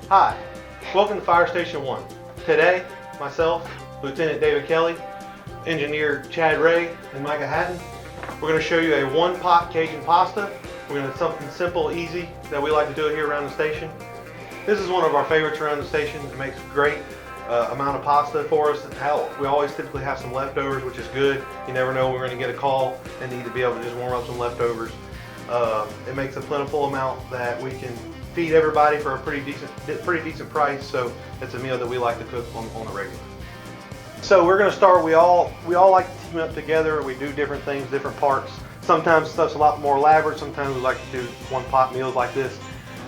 Hi, welcome to Fire Station 1. Today, myself, Lieutenant David Kelly, Engineer Chad Ray, and Micah Hatton, we're going to show you a one-pot Cajun pasta. We're going to do something simple, easy, that we like to do it here around the station. This is one of our favorites around the station. It makes a great amount of pasta for us. We always typically have some leftovers, which is good. You never know when we're going to get a call and need to be able to just warm up some leftovers. It makes a plentiful amount that we can feed everybody for a pretty decent price. So it's a meal that we like to cook on a regular. So we're going to start. We all like to team up together. We do different things, different parts. Sometimes stuff's a lot more elaborate. Sometimes we like to do one pot meals like this.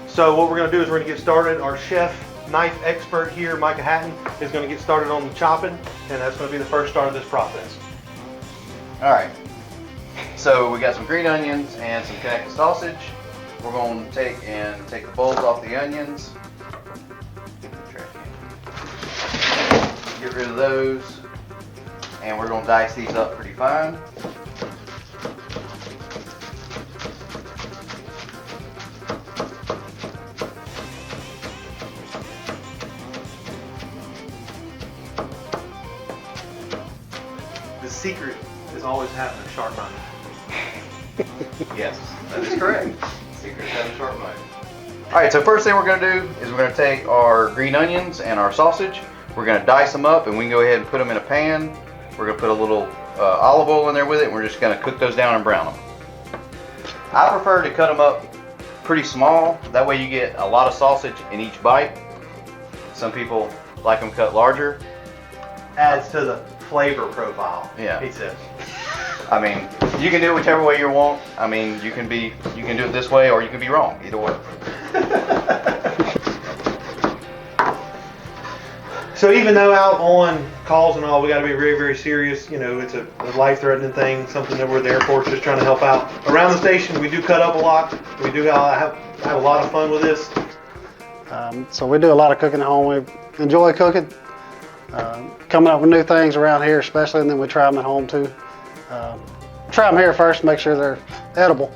So what we're going to do is we're going to get started. Our chef knife expert here, Micah Hatton, is going to get started on the chopping, and that's going to be the first start of this process. All right. So we got some green onions and some connected sausage. We're going to take the bowls off the onions. Get rid of those, and we're going to dice these up pretty fine. The secret is always having a sharp knife. Yes, that is correct. Secret is having a sharp knife. All right, so first thing we're going to do is we're going to take our green onions and our sausage. We're going to dice them up, and we can go ahead and put them in a pan. We're going to put a little olive oil in there with it, and we're just going to cook those down and brown them. I prefer to cut them up pretty small. That way you get a lot of sausage in each bite. Some people like them cut larger. Adds to the flavor profile. Yeah. He says. I mean, you can do it whichever way you want. I mean, you can do it this way, or you can be wrong. Either way. So even though out on calls and all, we got to be very, very serious. You know, it's a life-threatening thing, something that we're there for, just trying to help out. Around the station, we do cut up a lot. We do have a lot of fun with this. So we do a lot of cooking at home. We enjoy cooking, coming up with new things around here, especially, and then we try them at home too. Try them here first, make sure they're edible,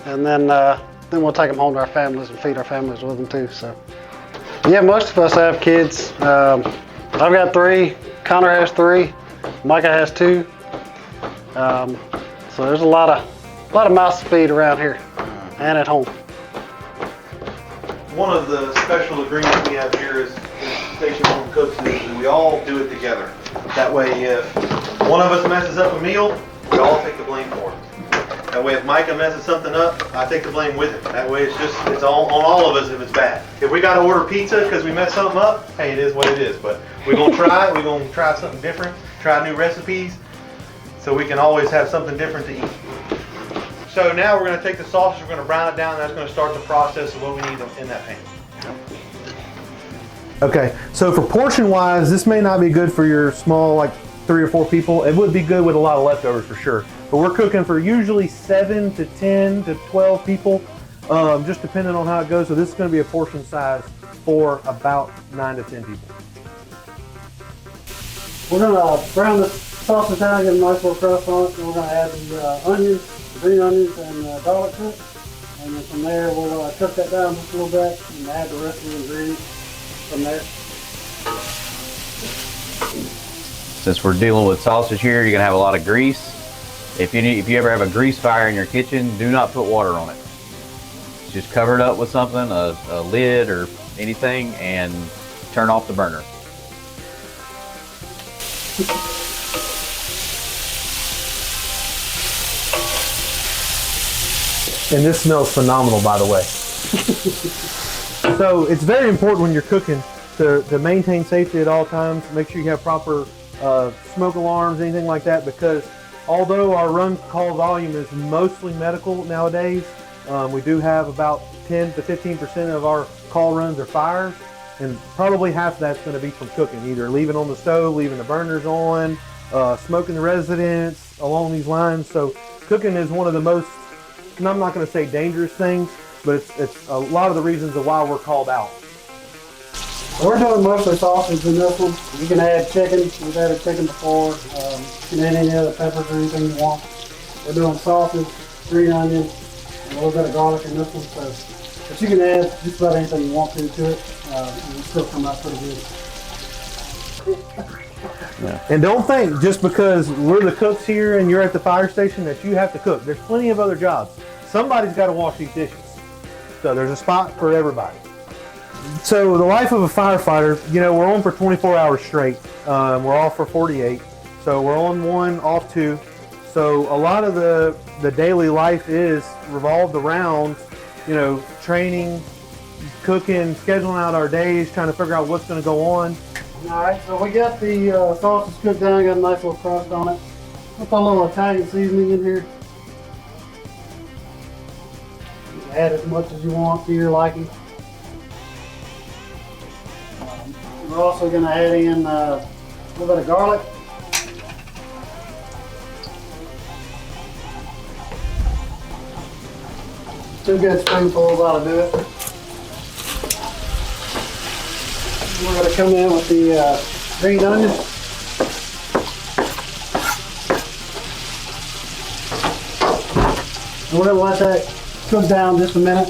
and then we'll take them home to our families and feed our families with them too. So. Yeah, most of us have kids. I've got 3, Connor has 3, Micah has 2. So there's a lot of mouths to feed around here and at home. One of the special agreements we have here is Station 1 Cooks is that we all do it together. That way, if one of us messes up a meal, we all take the blame for it. That way, if Micah messes something up, I take the blame with it. That way, it's all on all of us if it's bad. If we got to order pizza because we messed something up, hey, it is what it is. But we're gonna try it. We're gonna try something different. Try new recipes, so we can always have something different to eat. So now we're gonna take the sausage. We're gonna brown it down. And that's gonna start the process of what we need in that pan. Okay. So for portion wise, this may not be good for your small, like 3 or 4 people. It would be good with a lot of leftovers for sure. But we're cooking for usually 7 to 10 to 12 people, just depending on how it goes. So this is going to be a portion size for about 9 to 10 people. We're going to brown the sausage down, get a nice little crust on it, and we're going to add the onions, green onions, and garlic to it. And then from there, we'll cook that down just a little bit and add the rest of the ingredients from there. Since we're dealing with sausage here, you're gonna have a lot of grease. If you ever have a grease fire in your kitchen, do not put water on it. Just cover it up with something, a lid or anything, and turn off the burner. And this smells phenomenal, by the way. So it's very important when you're cooking to maintain safety at all times. Make sure you have proper smoke alarms, anything like that, because although our run call volume is mostly medical nowadays, we do have about 10 to 15% of our call runs are fires, and probably half of that's going to be from cooking, either leaving on the stove, leaving the burners on, smoking the residence, along these lines. So cooking is one of the most, and I'm not going to say dangerous things, but it's a lot of the reasons of why we're called out. We're doing mostly sausage in this one. You can add chicken. We've added chicken before. You can add any other peppers or anything you want. We're doing sausage, green onion, and a little bit of garlic in this one. So, but you can add just about anything you want to it. and it still come out pretty good. And don't think just because we're the cooks here and you're at the fire station that you have to cook. There's plenty of other jobs. Somebody's got to wash these dishes. So there's a spot for everybody. So the life of a firefighter, you know, we're on for 24 hours straight. We're off for 48. So we're on 1, off 2. So a lot of the daily life is revolved around, you know, training, cooking, scheduling out our days, trying to figure out what's going to go on. All right, so we got the sausage cooked down, got a nice little crust on it. We'll put a little Italian seasoning in here. You can add as much as you want to your liking. We're also going to add in a little bit of garlic. 2 good spoonfuls ought to do it. We're going to come in with the green onion. And we're going to let that cook down just a minute.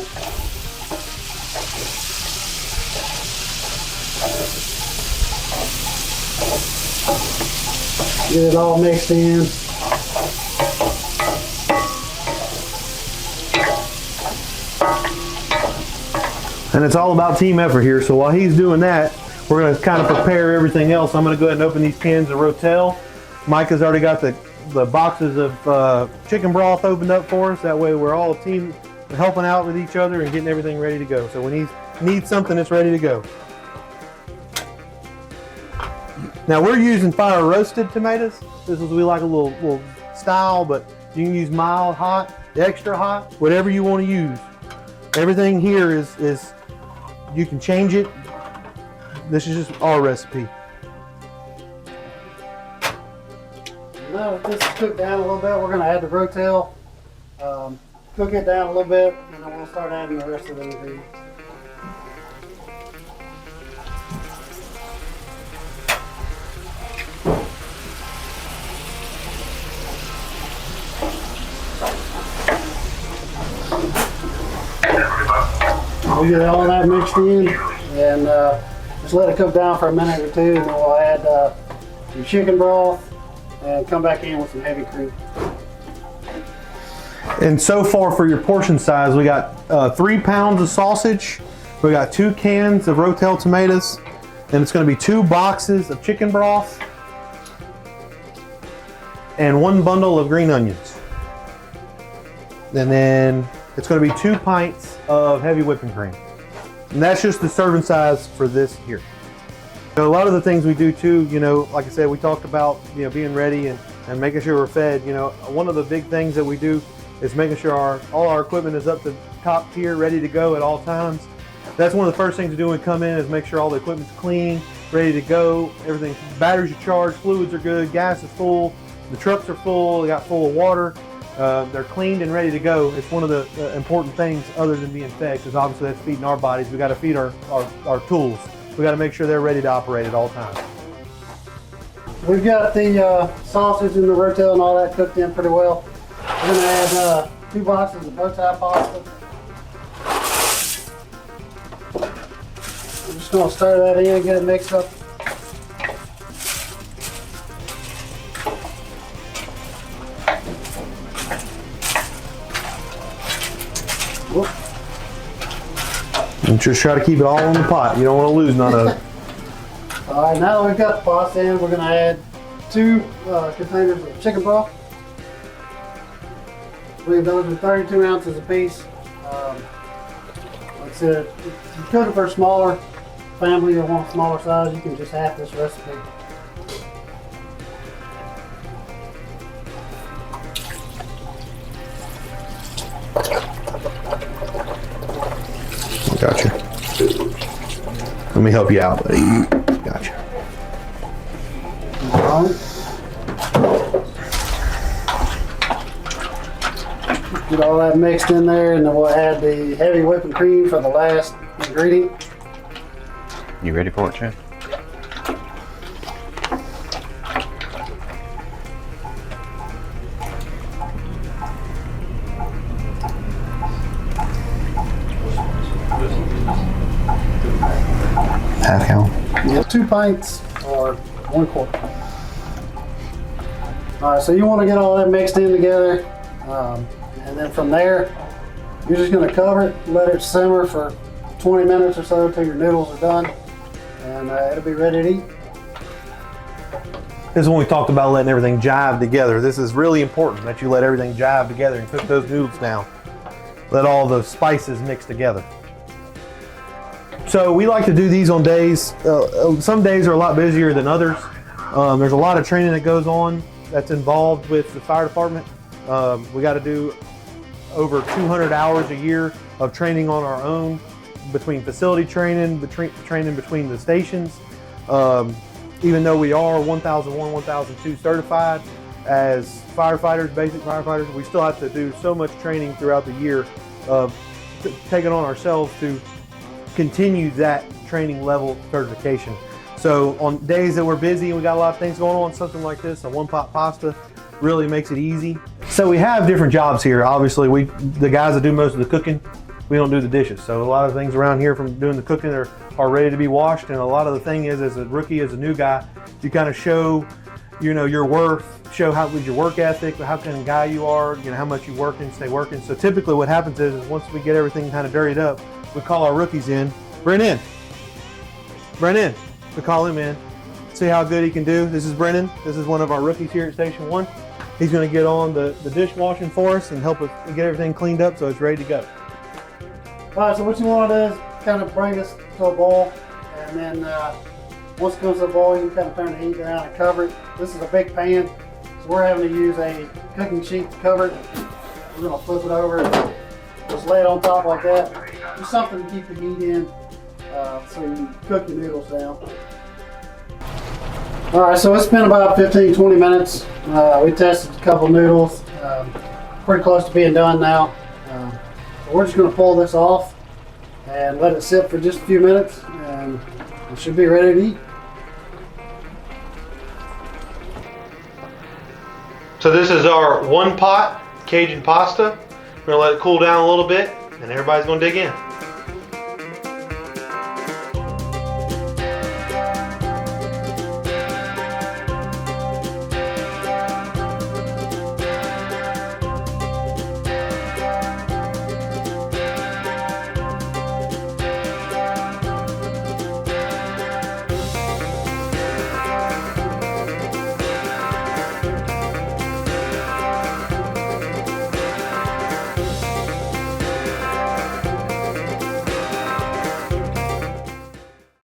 Get it all mixed in. And it's all about team effort here. So while he's doing that, we're going to kind of prepare everything else. I'm going to go ahead and open these cans of Rotel. Mike has already got the boxes of chicken broth opened up for us. That way we're all a team helping out with each other and getting everything ready to go. So when he needs something, it's ready to go. Now we're using fire roasted tomatoes. This is, we like a little style, but you can use mild, hot, extra hot, whatever you want to use. Everything here is you can change it. This is just our recipe. Now that this is cooked down a little bit, we're going to add the Rotel. Cook it down a little bit, and then we'll start adding the rest of the ingredients. We'll get all that mixed in and just let it cook down for a minute or 2, and then we'll add some chicken broth and come back in with some heavy cream. And so far for your portion size, we got 3 pounds of sausage, we got 2 cans of Rotel tomatoes, and it's going to be 2 boxes of chicken broth and 1 bundle of green onions. And then it's going to be 2 pints of heavy whipping cream. And that's just the serving size for this here. You know, a lot of the things we do too, you know, like I said, we talked about, you know, being ready and making sure we're fed. You know, one of the big things that we do is making sure all our equipment is up to top tier, ready to go at all times. That's one of the first things to do when we come in is make sure all the equipment's clean, ready to go. Everything, batteries are charged, fluids are good, gas is full, the trucks are full, they got full of water. They're cleaned and ready to go. It's one of the important things other than being fed, because obviously that's feeding our bodies. We got to feed our tools. We got to make sure they're ready to operate at all times. We've got the sausage and the Rotel and all that cooked in pretty well. We're going to add 2 boxes of bow tie pasta. I'm just going to stir that in, get it mixed up. And just try to keep it all in the pot. You don't want to lose none of it. All right, now that we've got the pasta in, we're going to add 2 containers of chicken broth. I believe those are 32 ounces a piece. Like I said, if you're cooking for a smaller family or want a smaller size, you can just half this recipe. Gotcha. Let me help you out, buddy. Gotcha. All right. Get all that mixed in there, and then we'll add the heavy whipping cream for the last ingredient. You ready for it, Chad? 2 pints or 1 quart. All right, so you want to get all that mixed in together, and then from there, you're just going to cover it, let it simmer for 20 minutes or so until your noodles are done, and it'll be ready to eat. This is when we talked about letting everything jive together. This is really important that you let everything jive together and cook those noodles down. Let all the spices mix together. So we like to do these on days, some days are a lot busier than others. There's a lot of training that goes on that's involved with the fire department. We got to do over 200 hours a year of training on our own, between facility training, training between the stations. Even though we are 1001, 1002 certified as firefighters, basic firefighters, we still have to do so much training throughout the year of taking on ourselves to continue that training level certification. So on days that we're busy and we got a lot of things going on, something like this, a one-pot pasta really makes it easy. So we have different jobs here. Obviously, the guys that do most of the cooking, we don't do the dishes. So a lot of things around here from doing the cooking are ready to be washed. And a lot of the thing is, as a rookie, as a new guy, you kind of show, your worth, show how good your work ethic, how kind of guy you are, how much you work and stay working. So typically what happens is once we get everything kind of dirtied up, we call our rookies in. Brennan. We call him in, see how good he can do. This is Brennan. This is one of our rookies here at Station 1. He's going to get on the dishwashing for us and help us get everything cleaned up so it's ready to go. All right, so what you want to do is kind of bring this to a boil, and then once it comes to a boil, you can kind of turn the heat down and cover it. This is a big pan, so we're having to use a cooking sheet to cover it. We're going to flip it over and just lay it on top like that. Just something to keep the heat in so you can cook your noodles down. All right, so it's been about 15-20 minutes. We tested a couple noodles, pretty close to being done now. So we're just going to pull this off and let it sit for just a few minutes, and it should be ready to eat. So this is our one pot Cajun pasta. We're gonna let it cool down a little bit and everybody's gonna dig in.